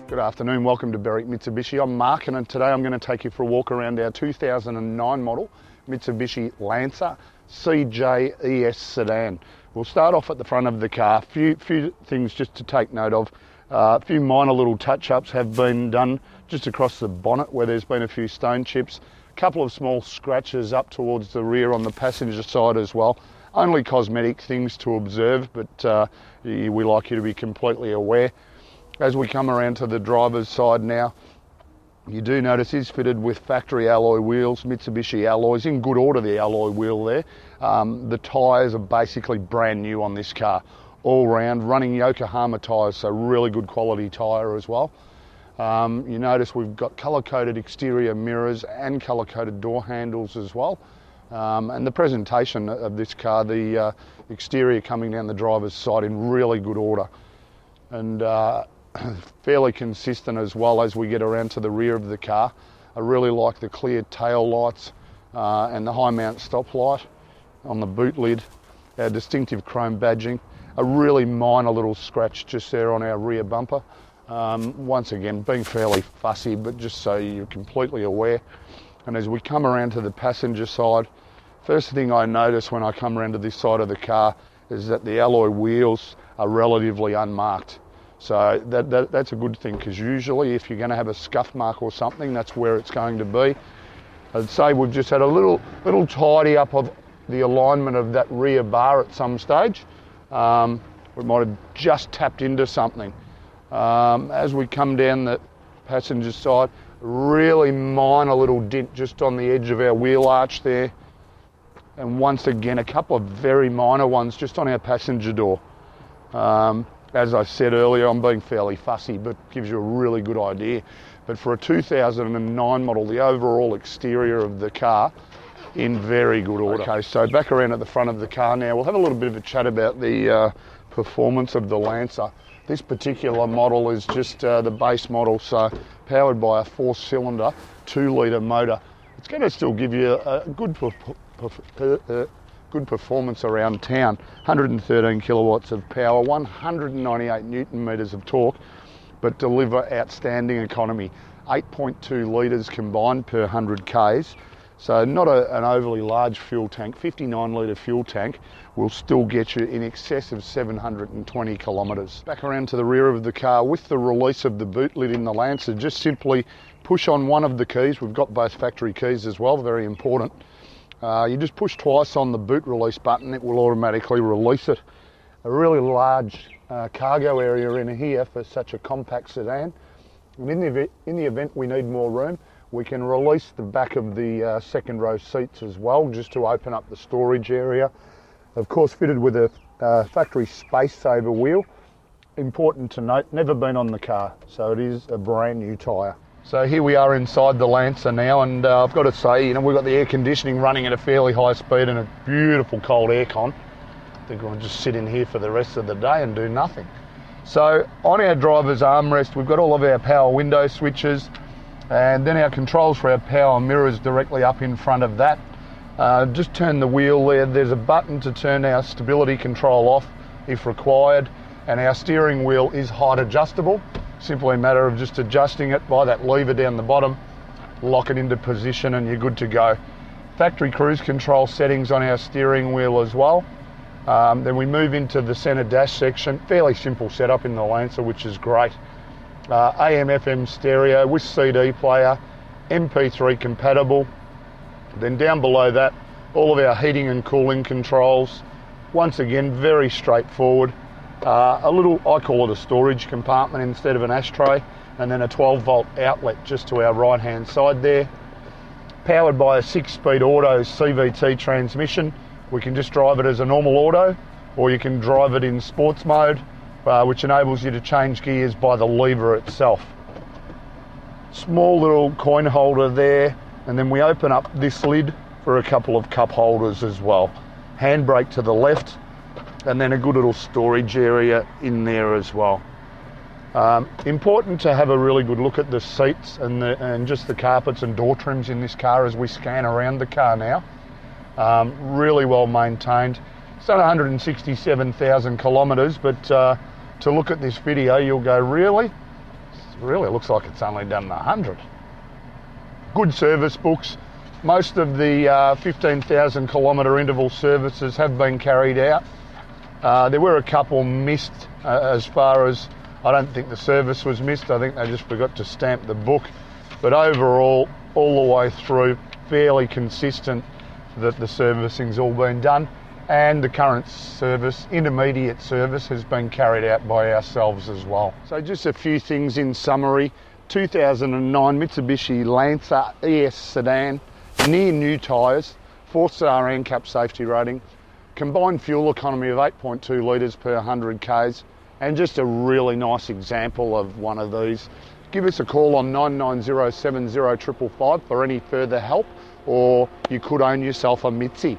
Good afternoon, welcome to Berwick Mitsubishi. I'm Mark and today I'm going to take you for a walk around our 2009 model Mitsubishi Lancer CJES sedan. We'll start off at the front of the car. Few things just to take note of. A few minor little touch-ups have been done just across the bonnet where there's been a few stone chips. A couple of small scratches up towards the rear on the passenger side as well. Only cosmetic things to observe, but we like you to be completely aware. As we come around to the driver's side now, you do notice it's fitted with factory alloy wheels, Mitsubishi alloys, in good order the alloy wheel there. The tyres are basically brand new on this car, all round, running Yokohama tyres, so really good quality tyre as well. You notice we've got colour-coded exterior mirrors and colour-coded door handles as well. And the presentation of this car, the exterior coming down the driver's side in really good order. And fairly consistent as well as we get around to the rear of the car. I really like the clear tail lights and the high mount stop light on the boot lid, our distinctive chrome badging, a really minor little scratch just there on our rear bumper. Once again, being fairly fussy, but just so you're completely aware. And as we come around to the passenger side, first thing I notice when I come around to this side of the car is that the alloy wheels are relatively unmarked. So that's a good thing, because usually if you're going to have a scuff mark or something, that's where it's going to be. I'd say we've just had a little tidy up of the alignment of that rear bar at some stage. We might have just tapped into something. As we come down the passenger side, really minor little dent just on the edge of our wheel arch there. And once again, a couple of very minor ones just on our passenger door. As I said earlier, I'm being fairly fussy, but gives you a really good idea. But for a 2009 model, the overall exterior of the car in very good order. Okay, so back around at the front of the car now, we'll have a little bit of a chat about the performance of the Lancer. This particular model is just the base model, so powered by a 4-cylinder, 2-litre motor. It's going to still give you a good performance around town. 113 kilowatts of power, 198 newton meters of torque, but deliver outstanding economy. 8.2 litres combined per 100 Ks. So not an overly large fuel tank. 59 litre fuel tank will still get you in excess of 720 kilometres. Back around to the rear of the car, with the release of the boot lid in the Lancer, just simply push on one of the keys. We've got both factory keys as well, very important. You just push twice on the boot release button, it will automatically release it. A really large cargo area in here for such a compact sedan. And in the event we need more room, we can release the back of the second row seats as well, just to open up the storage area. Of course, fitted with a factory space saver wheel. Important to note, never been on the car, so it is a brand new tyre. So here we are inside the Lancer now, and I've got to say, we've got the air conditioning running at a fairly high speed and a beautiful cold aircon. I think I'll just sit in here for the rest of the day and do nothing. So on our driver's armrest, we've got all of our power window switches, and then our controls for our power mirrors directly up in front of that. Just turn the wheel there. There's a button to turn our stability control off if required, and our steering wheel is height adjustable. Simply a matter of just adjusting it by that lever down the bottom, lock it into position, and you're good to go. Factory cruise control settings on our steering wheel as well. Then we move into the centre dash section. Fairly simple setup in the Lancer, which is great. AM/FM stereo with CD player, MP3 compatible. Then down below that, all of our heating and cooling controls. Once again, very straightforward. A little, I call it a storage compartment instead of an ashtray, and then a 12-volt outlet just to our right-hand side there. Powered by a 6-speed auto CVT transmission. We can just drive it as a normal auto, or you can drive it in sports mode, which enables you to change gears by the lever itself. Small little coin holder there, and then we open up this lid for a couple of cup holders as well. Handbrake to the left, and then a good little storage area in there as well. Important to have a really good look at the seats and just the carpets and door trims in this car as we scan around the car now. Really well maintained. It's done 167,000 kilometres, but to look at this video, you'll go, really? really looks like it's only done 100. Good service books. Most of the 15,000 kilometre interval services have been carried out. There were a couple missed as far as, I don't think the service was missed, I think they just forgot to stamp the book. But overall, all the way through, fairly consistent that the servicing's all been done, and the current service, intermediate service, has been carried out by ourselves as well. So just a few things in summary. 2009 Mitsubishi Lancer ES Sedan, near new tyres, 4-star ANCAP safety rating, combined fuel economy of 8.2 litres per 100 k's, and just a really nice example of one of these. Give us a call on 990 70 555 for any further help, or you could own yourself a Mitsi.